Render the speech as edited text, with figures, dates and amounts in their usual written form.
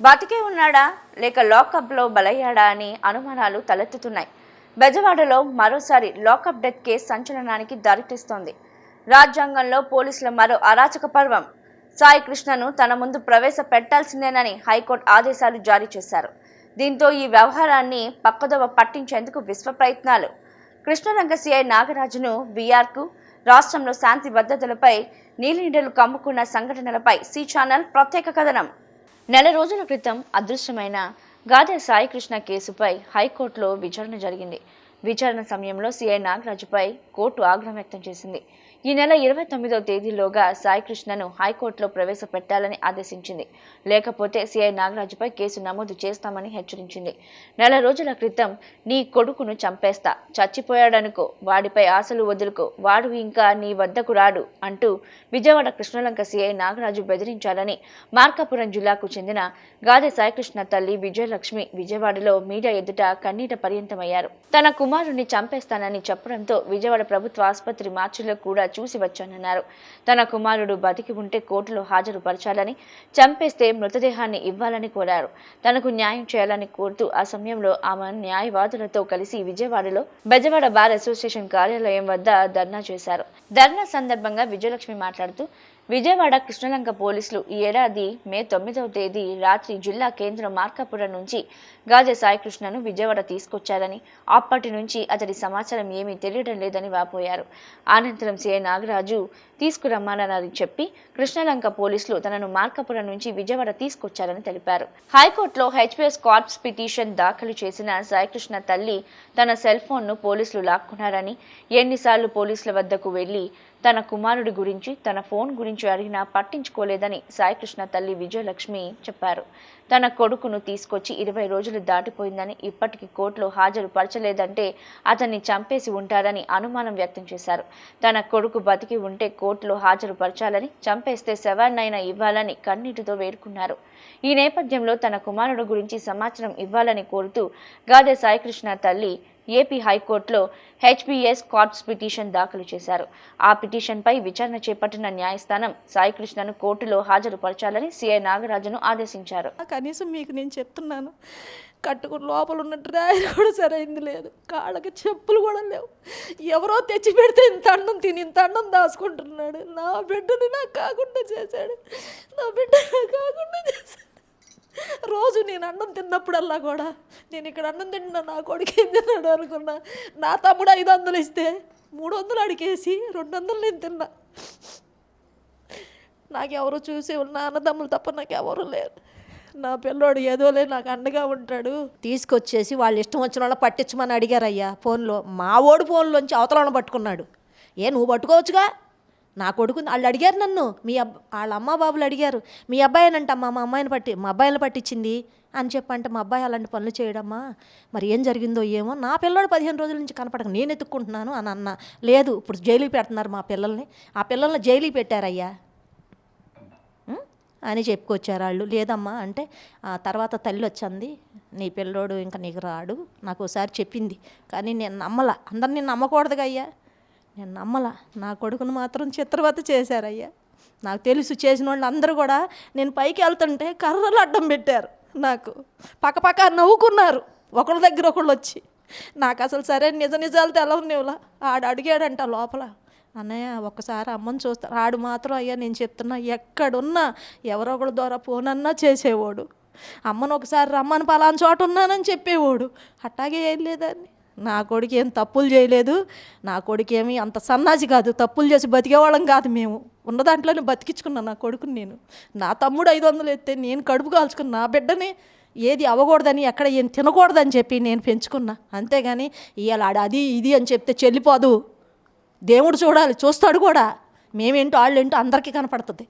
బతికే ఉన్నాడా లేక లాకప్లో బలయ్యాడా అని అనుమానాలు తలెత్తుతున్నాయి. బెజవాడలో మరోసారి లాకప్ డెత్ కేసు సంచలనానికి దారితీస్తోంది. రాజ్యాంగంలో పోలీసుల మరో అరాచక పర్వం. సాయి కృష్ణను తన ముందు ప్రవేశపెట్టాల్సిందేనని హైకోర్టు ఆదేశాలు జారీ చేశారు. దీంతో ఈ వ్యవహారాన్ని పక్కదోవ పట్టించేందుకు విశ్వ ప్రయత్నాలు. కృష్ణరంగ సిఐ నాగరాజును బీఆర్కు, రాష్ట్రంలో శాంతి భద్రతలపై నీలినీడలు కమ్ముకున్న సంఘటనలపై సి ఛానల్ ప్రత్యేక కథనం. నెల రోజుల క్రితం అదృశ్యమైన గాదె సాయి కృష్ణ కేసుపై హైకోర్టులో విచారణ జరిగింది. విచారణ సమయంలో సిఐ నాగరాజుపై కోర్టు ఆగ్రహం వ్యక్తం చేసింది. ఈ నెల 29వ తేదీలోగా సాయి కృష్ణను హైకోర్టులో ప్రవేశపెట్టాలని ఆదేశించింది. లేకపోతే సిఐ నాగరాజుపై కేసు నమోదు చేస్తామని హెచ్చరించింది. నెల రోజుల క్రితం నీ కొడుకును చంపేస్తా, చచ్చిపోయాడనుకో, వాడిపై ఆశలు వదులుకో, వాడు ఇంకా నీ వద్దకు రాడు అంటూ విజయవాడ కృష్ణలంక సిఐ నాగరాజు బెదిరించాలని మార్కాపురం జిల్లాకు చెందిన గాదె సాయికృష్ణ తల్లి విజయలక్ష్మి విజయవాడలో మీడియా ఎదుట కన్నీట పర్యంతమయ్యారు. తన కుమారుణ్ణి చంపేస్తానని చెప్పడంతో విజయవాడ ప్రభుత్వ ఆసుపత్రి మార్చిలో కూడా చూసి వచ్చానన్నారు. తన కుమారుడు బతికి ఉంటే కోర్టులో హాజరుపరచాలని, చంపేస్తే మృతదేహాన్ని ఇవ్వాలని కోరారు. తనకు న్యాయం చేయాలని కోరుతూ ఆ సమయంలో ఆమె న్యాయవాదులతో కలిసి విజయవాడలో బెజవాడ బార్ అసోసియేషన్ కార్యాలయం వద్ద ధర్నా చేశారు. ధర్నా సందర్భంగా విజయలక్ష్మి మాట్లాడుతూ, విజయవాడ కృష్ణలంక పోలీసులు ఈ ఏడాది మే 9వ తేదీ రాత్రి జిల్లా కేంద్రం మార్కాపురం నుంచి గాదె సాయికృష్ణను విజయవాడ తీసుకొచ్చారని, అప్పటి నుంచి అతడి సమాచారం ఏమీ తెలియడం లేదని వాపోయారు. అనంతరం సిఐ నాగరాజు తీసుకురమ్మానని చెప్పి కృష్ణలంక పోలీసులు తనను మార్కాపురం నుంచి విజయవాడ తీసుకొచ్చారని తెలిపారు. హైకోర్టులో హెచ్పిఎస్ కార్ప్స్ పిటిషన్ దాఖలు చేసిన సాయికృష్ణ తల్లి తన సెల్ ఫోన్ను పోలీసులు లాక్కున్నారని, ఎన్నిసార్లు పోలీసుల వద్దకు వెళ్లి తన కుమారుడి గురించి, తన ఫోన్ గురించి అడిగినా పట్టించుకోలేదని సాయికృష్ణ తల్లి విజయలక్ష్మి చెప్పారు. తన కొడుకును తీసుకొచ్చి 20 రోజులు దాటిపోయిందని, ఇప్పటికీ కోర్టులో హాజరు పరచలేదంటే అతన్ని చంపేసి ఉంటారని అనుమానం వ్యక్తం చేశారు. తన కొడుకు బతికి ఉంటే కోర్టులో హాజరు పరచాలని, చంపేస్తే శవాన్నైనా ఇవ్వాలని కన్నీటితో వేడుకున్నారు. ఈ నేపథ్యంలో తన కుమారుడు గురించి సమాచారం ఇవ్వాలని కోరుతూ గాదె సాయికృష్ణ తల్లి ఏపీ హైకోర్టులో హెచ్పిఎస్ కార్ప్స్ పిటిషన్ దాఖలు చేశారు. ఆ పిటిషన్పై విచారణ చేపట్టిన న్యాయస్థానం సాయికృష్ణను కోర్టులో హాజరుపరచాలని సిఐ నాగరాజును ఆదేశించారు. కనీసం మీకు నేను చెప్తున్నాను, కట్టుకుని లోపల ఉన్న డ్రాయర్ కూడా సరైంది లేదు, కాళ్ళకి చెప్పులు కూడా లేవు. ఎవరో తెచ్చి పెడితే ఇంత అన్నం తిని ఇంత అన్నం దాచుకుంటున్నాడు. నా బిడ్డని నాకు కాకుండా చేశాడు, నా బిడ్డ నాకు కాకుండా చేశాడు. రోజు నేను అన్నం తిన్నప్పుడల్లా కూడా నేను ఇక్కడ అన్నం తిన్నా, నా కొడుకు ఏం తిన్నాడు అనుకున్నా. నా తమ్ముడు 500 ఇస్తే 300 అడిగేసి 200 నేను తిన్నా. నాకెవరు చూసి ఉన్న అన్నదమ్ములు తప్ప నాకెవరు లేరు. నా పిల్లోడు ఏదోలే నాకు అండగా ఉంటాడు. తీసుకొచ్చేసి వాళ్ళు ఇష్టం వచ్చిన వాళ్ళ పట్టించమని అడిగారయ్యా ఫోన్లో. మా ఓడి ఫోన్లోంచి అవతలను పట్టుకున్నాడు. నువ్వు పట్టుకోవచ్చుగా, నా కొడుకు వాళ్ళు అడిగారు నన్ను, వాళ్ళ అమ్మ బాబులు అడిగారు, మీ అబ్బాయినంటమ్మా మా అబ్బాయిని పట్టించింది అని చెప్పంటే, మా అబ్బాయి అలాంటి పనులు చేయడమ్మా, మరి ఏం జరిగిందో ఏమో, నా పిల్లోడు 15 రోజుల నుంచి కనపడక నేను ఎత్తుక్కుంటున్నాను అని అన్న. లేదు, ఇప్పుడు జైలుకి పెడుతున్నారు మా పిల్లల్ని, ఆ పిల్లల్ని జైలుకి పెట్టారయ్యా అని చెప్పుకొచ్చారు వాళ్ళు. లేదమ్మా అంటే ఆ తర్వాత తల్లి వచ్చింది, నీ పిల్లోడు ఇంకా నీకు రాడు నాకు ఒకసారి చెప్పింది. కానీ నేను నమ్మలా, అందరినీ నమ్మకూడదుగా అయ్యా, నేను నమ్మలా. నా కొడుకును మాత్రం చిత్రవత చేశారయ్యా. నాకు తెలుసు చేసిన వాళ్ళు అందరూ కూడా నేను పైకి వెళ్తుంటే కర్రలు అడ్డం పెట్టారు, నాకు పక్కపక్క నవ్వుకున్నారు ఒకళ్ళ దగ్గర ఒకళ్ళు వచ్చి. నాకు అసలు సరే నిజాలు తెలవనివ్వలా. అడిగాడంట లోపల, అన్నయ్య ఒక్కసారి అమ్మని చూస్తారు. ఆడు మాత్రం అయ్యా నేను చెప్తున్నా, ఎక్కడున్నా ఎవరో ఒకళ్ళ ద్వారా ఫోన్ అన్నా చేసేవాడు, అమ్మను ఒకసారి రమ్మని పలానా చోట ఉన్నానని చెప్పేవాడు. అట్టాగే ఏం లేదని. నా కొడుకు ఏం తప్పులు చేయలేదు, నా కొడుకు ఏమి అంత సన్నాసి కాదు, తప్పులు చేసి బతికేవాళ్ళం కాదు. మేము ఉన్న దాంట్లోనే బతికించుకున్నాను నా కొడుకుని. నేను నా తమ్ముడు 500 ఎత్తే నేను కడుపు కాల్చుకున్నా, నా బిడ్డని ఏది అవ్వకూడదని, ఎక్కడ ఏం తినకూడదని చెప్పి నేను పెంచుకున్నా. అంతేగాని ఇవాళ అది ఇది అని చెప్తే చెల్లిపోదు. దేవుడు చూడాలి, చూస్తాడు కూడా. మేమేంటో వాళ్ళేంటో అందరికీ కనపడుతుంది.